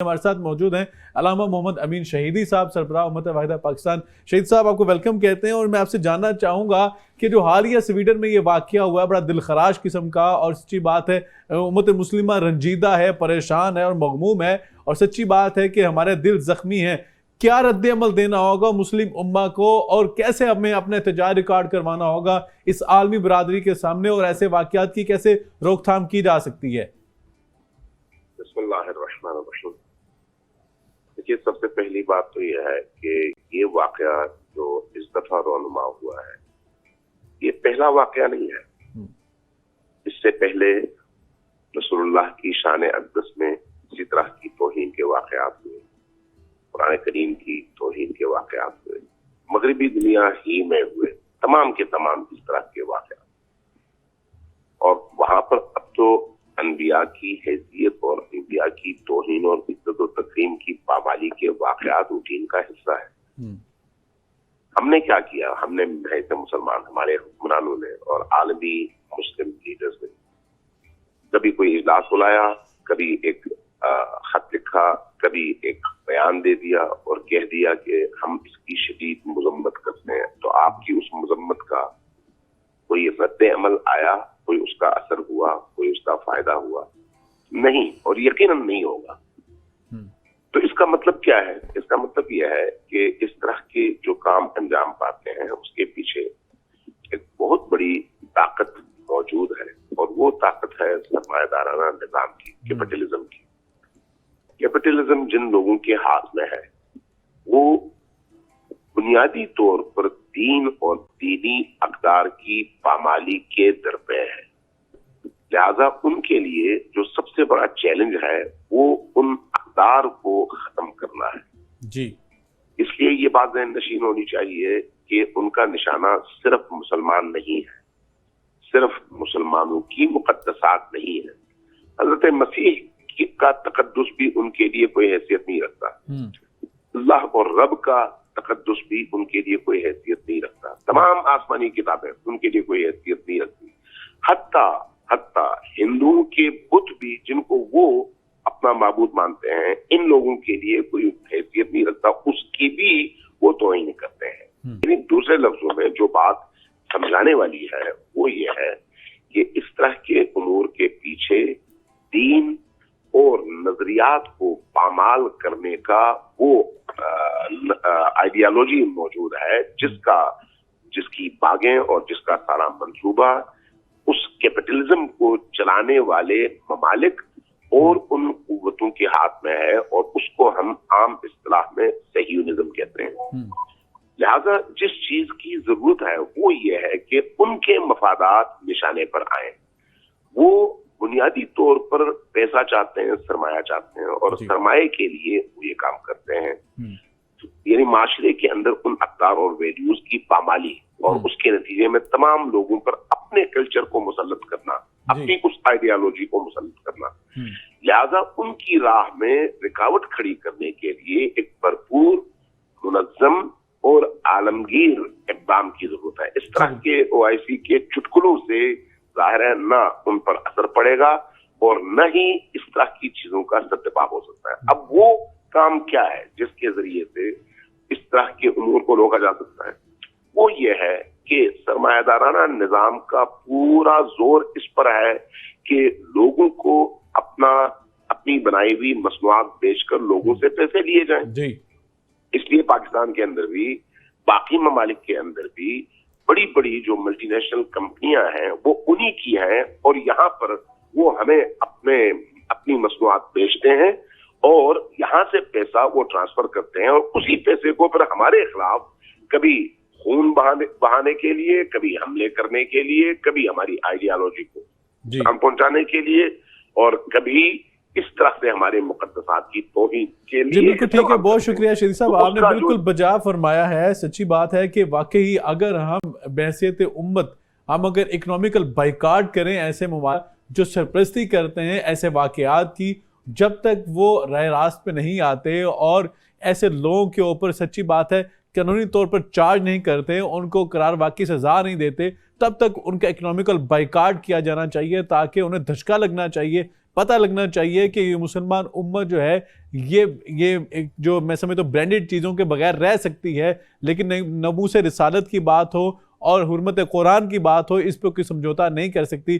हमारे साथ मौजूद हैं अल्लामा मोहम्मद अमीन शहीदी साहब, सरबराह उम्मत वाहिदा पाकिस्तान। शहीद साहब, आपको वेलकम कहते हैं और मैं आपसे जानना चाहूँगा कि जो हालिया स्वीडन में ये वाक़या हुआ है, बड़ा दिलखराश किस्म का, और सच्ची बात है उम्मत मुस्लिमा रंजीदा है, परेशान है और मगमूम है, और सच्ची बात है कि हमारे दिल ज़ख्मी हैं। क्या रद्द अमल देना होगा मुस्लिम उम्मा को, और कैसे हमें अपने एहतजाज रिकॉर्ड करवाना होगा इस आलमी बरादरी के सामने, और ऐसे वाक़यात की कैसे रोकथाम की जा सकती है? बिस्मिल्लाहिर्रहमानिर्रहीम। देखिए, सबसे पहली बात तो यह है कि ये वाक़या जो इस दफा रोनुमा हुआ है, ये पहला वाक़या नहीं है। इससे पहले रसूलुल्लाह की शान अक़दस में इसी तरह की तौहीन के वाक़यात हुए, कुरान करीम की तौहीन के वाक़यात हुए, मगरिबी दुनिया ही में हुए तमाम के तमाम इस तरह के वाक़यात, और वहां पर अब तो अनबिया की हैसियत और अनबिया की तौहीन और इज्जत और तकरीम की पामाली के वाक़यात रूटीन का हिस्सा है। हमने क्या किया? हमने ऐसे मुसलमान, हमारे हुक्मरानों ने और आलमी मुस्लिम लीडर्स ने कभी कोई इजलास बुलाया, कभी एक खत लिखा, कभी एक बयान दे दिया और कह दिया कि हम इसकी शदीद मजम्मत करते हैं। तो आपकी उस मजम्मत का कोई रद्द अमल आया, कोई उसका असर हुआ, कोई उसका फायदा हुआ? नहीं, और यकीनन नहीं होगा। तो इसका मतलब क्या है? इसका मतलब यह है कि इस तरह के जो काम अंजाम पाते हैं उसके पीछे एक बहुत बड़ी ताकत मौजूद है, और वो ताकत है सरमायादाराना निजाम की, कैपिटलिज्म की। कैपिटलिज्म जिन लोगों के हाथ में है वो बुनियादी तौर पर दीन और दीनी अक़दार की पामाली के दरपे है। लिहाजा उनके लिए जो सबसे बड़ा चैलेंज है वो उन अक़दार को खत्म करना है जी। इसलिए ये बात ज़हन नशीन होनी चाहिए कि उनका निशाना सिर्फ मुसलमान नहीं है, सिर्फ मुसलमानों की मुक़द्दसात नहीं है। हज़रत मसीह का तक़द्दुस भी उनके लिए कोई हैसियत नहीं रखता, अल्लाह और रब का तक़द्दुस भी उनके लिए कोई हैसियत नहीं रखता, तमाम आसमानी किताबें उनके लिए कोई हैसियत नहीं रखती। हत्ता हिंदुओं के बुत भी, जिनको वो अपना माबूद मानते हैं, इन लोगों के लिए कोई हैसियत नहीं रखता, उसकी भी वो तौहीन करते हैं। यानी दूसरे लफ्जों में जो बात समझाने वाली है वो ये है कि इस तरह के उमूर के पीछे दीन और नजरियात को पामाल करने का वो आइडियोलॉजी मौजूद है, जिसकी बागें और जिसका सारा मंसूबा उस कैपिटलिज्म को चलाने वाले ममालिक और उन कुव्वतों के हाथ में है, और उसको हम आम इस्तिलाह में सहियोनिज्म कहते हैं। लिहाजा जिस चीज की जरूरत है वो ये है कि उनके मफादात निशाने पर आए। वो बुनियादी तौर पर पैसा चाहते हैं, सरमाया चाहते हैं, और सरमाए के लिए वो ये काम करते हैं। यानी माशरे के अंदर उन अक़दार और वैल्यूज की पामाली, और उसके नतीजे में तमाम लोगों पर अपने कल्चर को मुसल्लत करना, अपनी उस आइडियोलॉजी को मुसल्लत करना। लिहाजा उनकी राह में रुकावट खड़ी करने के लिए एक भरपूर, मुनज़्ज़म और आलमगीर इक़दाम की जरूरत है। इस तरह के OIC के चुटकुलों से जाहिर है न उन पर असर पड़ेगा और न ही इस तरह की चीजों का सत्यापाप हो सकता है। अब वो काम क्या है जिसके जरिए से इस तरह के उमूर को रोका जा सकता है? वो ये है कि सरमायादाराना निजाम का पूरा जोर इस पर है कि लोगों को अपनी बनाई हुई मसनूआत बेचकर लोगों से पैसे लिए जाएं। इसलिए पाकिस्तान के अंदर भी, बाकी ममालिक के अंदर भी बड़ी बड़ी जो मल्टीनेशनल कंपनियां हैं वो उन्हीं की हैं, और यहाँ पर वो हमें अपनी मसनूआत बेचते हैं और यहाँ से पैसा वो ट्रांसफर करते हैं, और उसी पैसे को फिर हमारे खिलाफ कभी खून बहाने के लिए, कभी हमले करने के लिए, कभी हमारी आइडियोलॉजी को नुकसान पहुंचाने के लिए, और कभी इस तरह से हमारे मुक़द्दसात की तौहीन के लिए। जी बिल्कुल ठीक है, बहुत शुक्रिया शहीद साहब, आपने बिल्कुल बजा फरमाया है। सच्ची बात है कि वाकई अगर हम बहसियत उम्मत हम अगर इकोनॉमिकल बाइकाट करें ऐसे ममालिक जो सरपरस्ती करते हैं ऐसे वाक़यात की, जब तक वो राह रास्त पे नहीं आते और ऐसे लोगों के ऊपर सच्ची बात है कानूनी तौर पर चार्ज नहीं करते, उनको करार वाकई सजा नहीं देते, तब तक उनका इकोनॉमिकल बाइकाट किया जाना चाहिए ताकि उन्हें धचका लगना चाहिए। پتہ لگنا چاہیے کہ یہ مسلمان امت جو ہے یہ جو میں سمجھتا ہوں برانڈڈ چیزوں کے بغیر رہ سکتی ہے، لیکن ناموس رسالت کی بات ہو اور حرمت قرآن کی بات ہو، اس پہ کوئی سمجھوتا نہیں کر سکتی۔